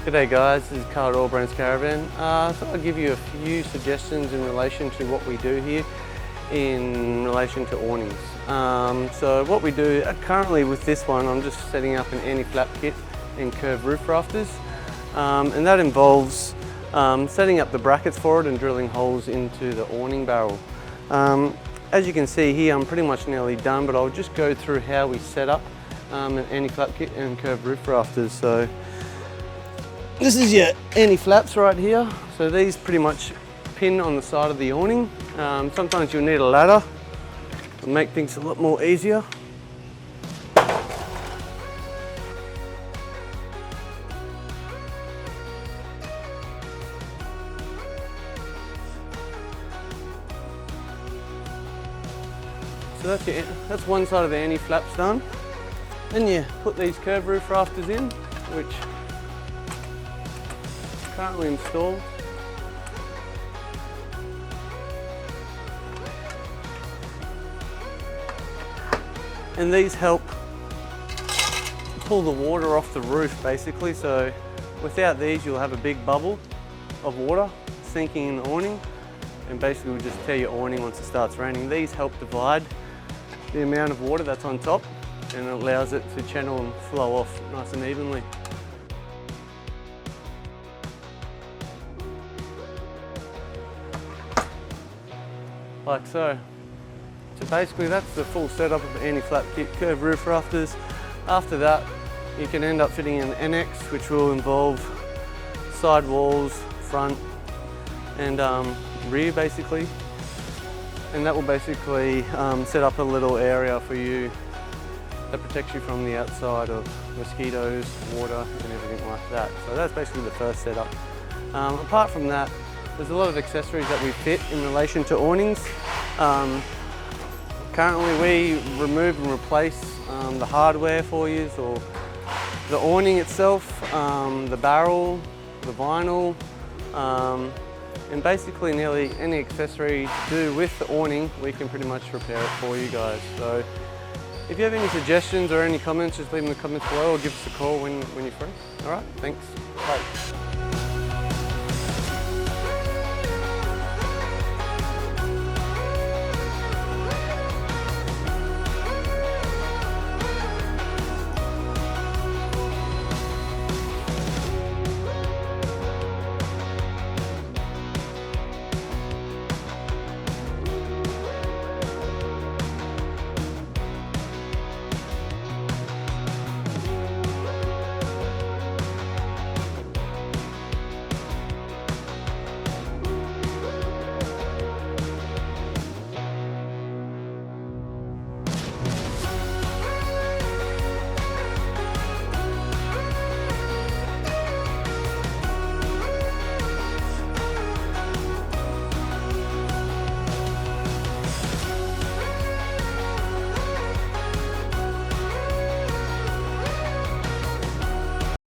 G'day guys, this is Carl at AllBrand Caravan. So I'll give you a few suggestions in relation to what we do here in relation to awnings. So what we do currently with this one, I'm just setting up an anti-flap kit and curved roof rafters. And that involves setting up the brackets for it and drilling holes into the awning barrel. As you can see here, I'm pretty much nearly done, but I'll just go through how we set up an anti-flap kit and curved roof rafters. So this is your anti-flaps right here. So these pretty much pin on the side of the awning. Sometimes you'll need a ladder to make things a lot more easier. So that's one side of the anti-flaps done. Then you put these curved roof rafters in, which are currently installed. And these help pull the water off the roof basically. So without these, you'll have a big bubble of water sinking in the awning, and basically will just tear your awning once it starts raining. These help divide the amount of water that's on top, and it allows it to channel and flow off nice and evenly. Like so. So basically that's the full setup of the anti-flap kit, curved roof rafters. After that, you can end up fitting an NX, which will involve side walls, front and rear basically. And that will basically set up a little area for you that protects you from the outside of mosquitoes, water and everything like that. So that's basically the first setup. Apart from that, there's a lot of accessories that we fit in relation to awnings. Currently we remove and replace the hardware for you, or the awning itself, the barrel, the vinyl, and basically nearly any accessory to do with the awning, we can pretty much repair it for you guys. So if you have any suggestions or any comments, just leave them in the comments below or give us a call when you're free. All right, thanks. Bye.